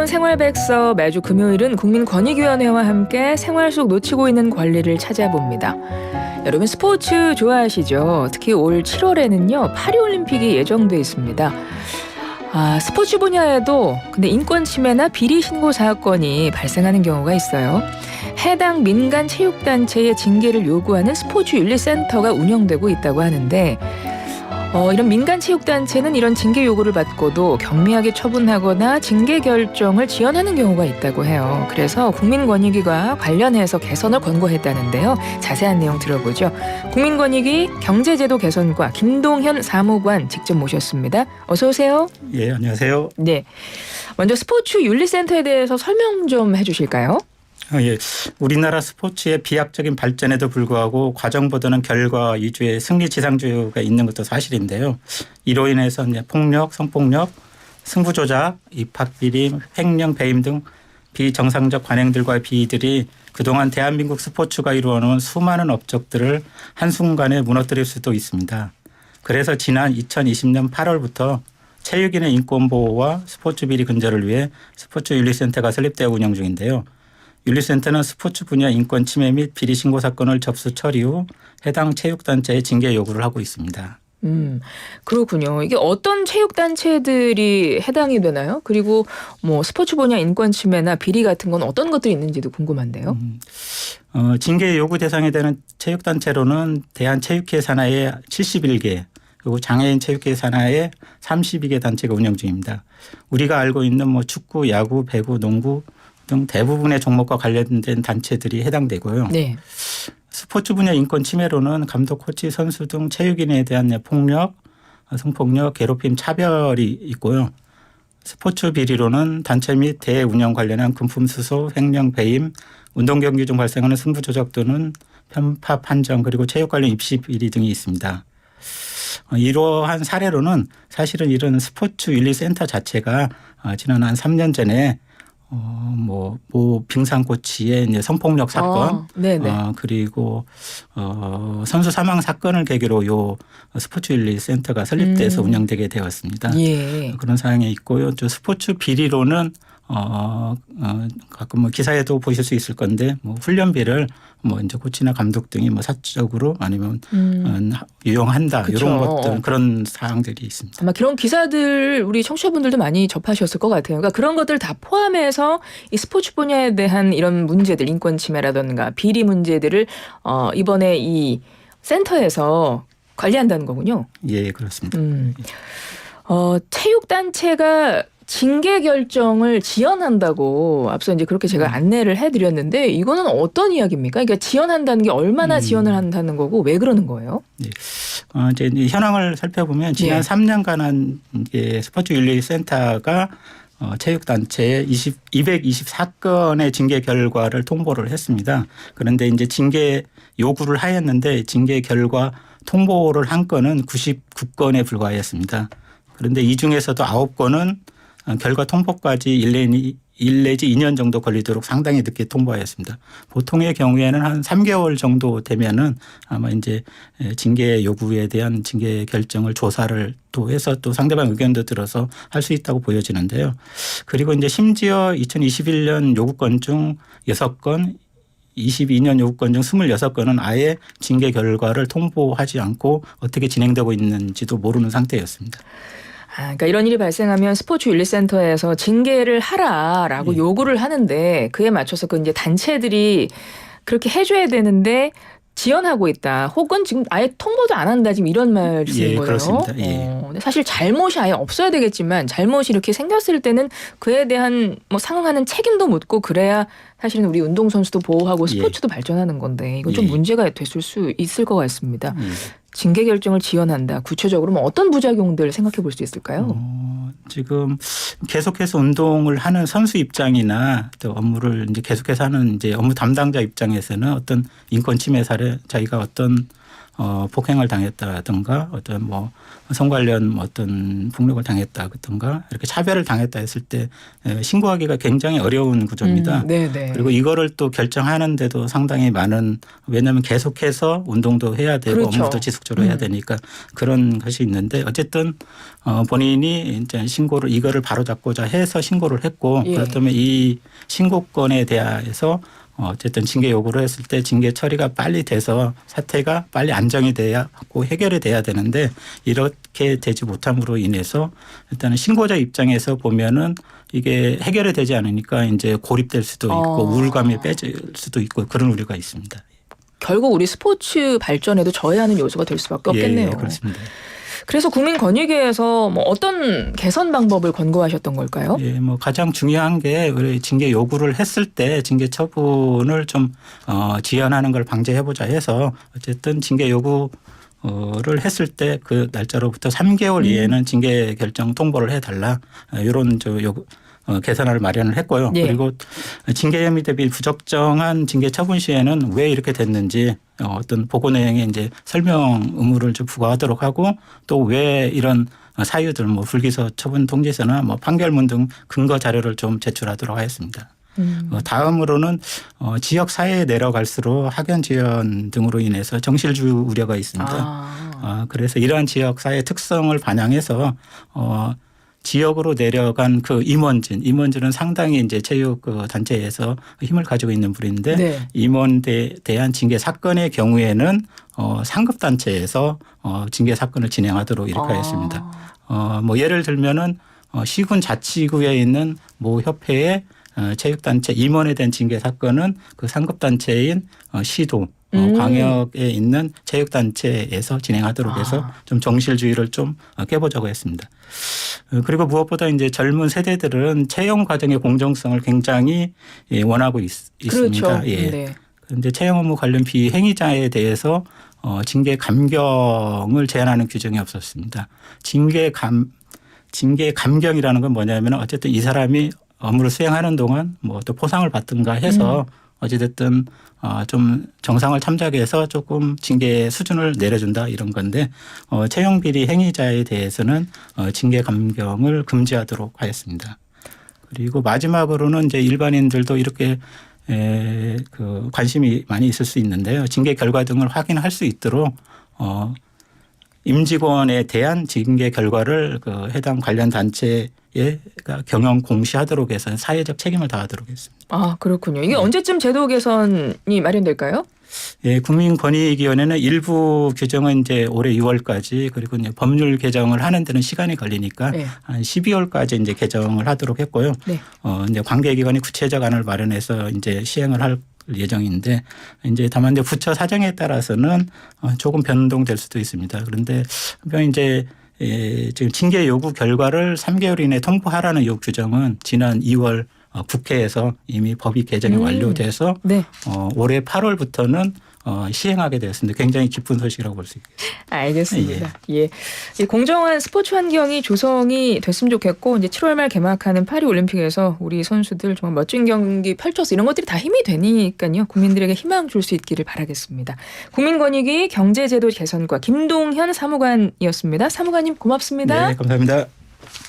즐거운 생활백서 매주 금요일은 국민권익위원회와 함께 생활 속 놓치고 있는 권리를 찾아봅니다. 여러분 스포츠 좋아하시죠? 특히 올 7월에는요 파리올림픽이 예정돼 있습니다. 스포츠 분야에도 근데 인권 침해나 비리 신고 사건이 발생하는 경우가 있어요. 해당 민간 체육단체의 징계를 요구하는 스포츠윤리센터가 운영되고 있다고 하는데 이런 민간 체육단체는 이런 징계 요구를 받고도 경미하게 처분하거나 징계 결정을 지연하는 경우가 있다고 해요. 그래서 국민권익위가 관련해서 개선을 권고했다는데요. 자세한 내용 들어보죠. 국민권익위 경제제도 개선과 김동현 사무관 직접 모셨습니다. 어서 오세요. 예, 안녕하세요. 네, 먼저 스포츠윤리센터에 대해서 설명 좀 해주실까요? 예, 우리나라 스포츠의 비약적인 발전에도 불구하고 과정보다는 결과 위주의 승리 지상주의가 있는 것도 사실인데요. 이로 인해서 이제 폭력, 성폭력, 승부 조작, 입학 비리, 횡령, 배임 등 비정상적 관행들과의 비리들이 그동안 대한민국 스포츠가 이루어놓은 수많은 업적들을 한순간에 무너뜨릴 수도 있습니다. 그래서 지난 2020년 8월부터 체육인의 인권보호와 스포츠 비리 근절을 위해 스포츠윤리센터가 설립되어 운영 중인데요. 윤리센터는 스포츠 분야 인권 침해 및 비리 신고 사건을 접수 처리 후 해당 체육단체에 징계 요구를 하고 있습니다. 그렇군요. 이게 어떤 체육단체들이 해당이 되나요? 그리고 스포츠 분야 인권 침해나 비리 같은 건 어떤 것들이 있는지도 궁금한데요. 징계 요구 대상이 되는 체육단체로는 대한체육회 산하의 71개 그리고 장애인 체육회 산하의 32개 단체가 운영 중입니다. 우리가 알고 있는 축구, 야구, 배구, 농구 등 대부분의 종목과 관련된 단체들이 해당되고요. 네. 스포츠 분야 인권 침해로는 감독, 코치, 선수 등 체육인에 대한 폭력, 성폭력, 괴롭힘, 차별이 있고요. 스포츠 비리로는 단체 및 대회 운영 관련한 금품 수수, 횡령, 배임, 운동 경기 중 발생하는 승부 조작 또는 편파 판정 그리고 체육 관련 입시 비리 등이 있습니다. 이러한 사례로는 사실은 이런 스포츠 윤리센터 자체가 지난 한 3년 전에 모 빙상 코치의 이제 성폭력 사건, 그리고 선수 사망 사건을 계기로 요 스포츠윤리센터가 설립돼서 운영되게 되었습니다. 예. 그런 사항이 있고요. 저 스포츠 비리로는 가끔 기사에도 보실 수 있을 건데 훈련비를 이제 코치나 감독 등이 사적으로 아니면 유용한다 그쵸. 이런 것들 그런 사항들이 있습니다. 아마 그런 기사들 우리 청취자분들도 많이 접하셨을 것 같아요. 그러니까 그런 것들 다 포함해서 이 스포츠 분야에 대한 이런 문제들, 인권 침해라든가 비리 문제들을 이번에 이 센터에서 관리한다는 거군요. 예, 그렇습니다. 체육단체가 징계 결정을 지연한다고 앞서 이제 그렇게 제가 안내를 해드렸는데 이거는 어떤 이야기입니까? 그러니까 지연한다는 게 얼마나 지연을 한다는 거고 왜 그러는 거예요? 네. 이제 현황을 살펴보면 지난 3년간은 이제 스포츠윤리센터가 체육단체에 224건의 징계 결과를 통보를 했습니다. 그런데 이제 징계 요구를 하였는데 징계 결과 통보를 한 건은 99건에 불과했습니다. 그런데 이 중에서도 9건은 결과 통보까지 1 내지 2년 정도 걸리도록 상당히 늦게 통보하였습니다. 보통의 경우에는 한 3개월 정도 되면은 아마 이제 징계 요구에 대한 징계 결정을 조사를 또 해서 또 상대방 의견도 들어서 할 수 있다고 보여지는데요. 그리고 이제 심지어 2021년 요구건 중 6건 22년 요구건 중 26건은 아예 징계 결과를 통보하지 않고 어떻게 진행되고 있는지도 모르는 상태였습니다. 그러니까 이런 일이 발생하면 스포츠윤리센터에서 징계를 하라라고 요구를 하는데 그에 맞춰서 그 이제 단체들이 그렇게 해줘야 되는데 지연하고 있다. 혹은 지금 아예 통보도 안 한다. 지금 이런 말씀인 거예요. 그렇습니다. 근데 사실 잘못이 아예 없어야 되겠지만 잘못이 이렇게 생겼을 때는 그에 대한 상응하는 책임도 묻고 그래야 사실은 우리 운동선수도 보호하고 스포츠도 발전하는 건데 이건 좀 문제가 됐을 수 있을 것 같습니다. 징계 결정을 지연한다. 구체적으로 어떤 부작용들 생각해 볼 수 있을까요? 지금 계속해서 운동을 하는 선수 입장이나 또 업무를 이제 계속해서 하는 이제 업무 담당자 입장에서는 어떤 인권 침해 사례, 자기가 어떤 폭행을 당했다든가 어떤 뭐 성관련 어떤 폭력을 당했다든가 이렇게 차별을 당했다 했을 때 신고하기가 굉장히 어려운 구조입니다. 네네. 그리고 이거를 또 결정하는데도 상당히 많은 왜냐하면 계속해서 운동도 해야 되고 그렇죠. 업무도 지속적으로 해야 되니까 그런 것이 있는데 어쨌든 본인이 이제 신고를 이거를 바로잡고자 해서 신고를 했고 예. 그렇다면 이 신고건에 대해서 어쨌든 징계 요구를 했을 때 징계 처리가 빨리 돼서 사태가 빨리 안정이 돼야 하고 해결이 돼야 되는데 이렇게 되지 못함으로 인해서 일단은 신고자 입장에서 보면은 이게 해결이 되지 않으니까 이제 고립될 수도 있고 우울감에 빠질 수도 있고 그런 우려가 있습니다. 결국 우리 스포츠 발전에도 저해하는 요소가 될 수밖에 없겠네요. 예, 그렇습니다. 그래서 국민권익위에서 뭐 어떤 개선 방법을 권고하셨던 걸까요? 예, 뭐 가장 중요한 게 우리 징계 요구를 했을 때 징계 처분을 좀 지연하는 걸 방지해보자 해서 어쨌든 징계 요구를 했을 때 그 날짜로부터 3개월 이내는 징계 결정 통보를 해달라 이런 요구. 개선안을 마련을 했고요. 예. 그리고 징계 혐의 대비 부적정한 징계 처분 시에는 왜 이렇게 됐는지 어떤 보고 내용에 이제 설명 의무를 좀 부과하도록 하고 또 왜 이런 사유들 뭐 불기소 처분 통지서나 뭐 판결문 등 근거 자료를 좀 제출하도록 하였습니다. 다음으로는 지역 사회에 내려갈수록 학연 지연 등으로 인해서 정실주 우려가 있습니다. 그래서 이러한 지역 사회 특성을 반영해서 지역으로 내려간 그 임원진은 상당히 이제 체육 단체에서 힘을 가지고 있는 분인데 네. 임원에 대한 징계 사건의 경우에는 상급 단체에서 징계 사건을 진행하도록 이렇게 하였습니다. 뭐 예를 들면은 시군 자치구에 있는 모 협회의 체육단체 임원에 대한 징계 사건은 그 상급 단체인 시도 광역에 있는 체육단체에서 진행하도록 해서 좀 정실주의를 좀 깨보자고 했습니다. 그리고 무엇보다 이제 젊은 세대들은 채용 과정의 공정성을 굉장히 원하고 있습니다. 그렇죠. 예. 네. 그런데 채용 업무 관련 비행위자에 대해서 징계 감경을 제한하는 규정이 없었습니다. 징계 감경이라는 건 뭐냐면 어쨌든 이 사람이 업무를 수행하는 동안 뭐 또 포상을 받든가 해서 어찌됐든 좀 정상을 참작해서 조금 징계 수준을 내려준다 이런 건데 채용 비리 행위자에 대해서는 징계 감경을 금지하도록 하였습니다. 그리고 마지막으로는 이제 일반인들도 이렇게 그 관심이 많이 있을 수 있는데요. 징계 결과 등을 확인할 수 있도록 임직원에 대한 징계 결과를 그 해당 관련 단체에 경영 공시하도록 해서 사회적 책임을 다하도록 했습니다. 아, 그렇군요. 이게 언제쯤 제도 개선이 마련될까요? 예, 국민권익위원회는 일부 규정은 이제 올해 6월까지 그리고 이제 법률 개정을 하는 데는 시간이 걸리니까 네. 한 12월까지 이제 개정을 하도록 했고요. 네. 이제 관계기관이 구체적 안을 마련해서 이제 시행을 할 예정인데 이제 다만 이제 부처 사정에 따라서는 조금 변동될 수도 있습니다. 그런데 이제 지금 징계 요구 결과를 3개월 이내에 통보하라는 요 규정은 지난 2월 국회에서 이미 법이 개정이 완료돼서 네. 올해 8월부터는 시행하게 되었습니다. 굉장히 기쁜 소식이라고 볼 수 있겠습니다. 알겠습니다. 예. 이 공정한 스포츠 환경이 조성이 됐으면 좋겠고 이제 7월 말 개막하는 파리 올림픽에서 우리 선수들 정말 멋진 경기 펼쳐서 이런 것들이 다 힘이 되니까요. 국민들에게 희망 줄 수 있기를 바라겠습니다. 국민권익위 경제제도 개선과 김동현 사무관이었습니다. 사무관님 고맙습니다. 네, 감사합니다.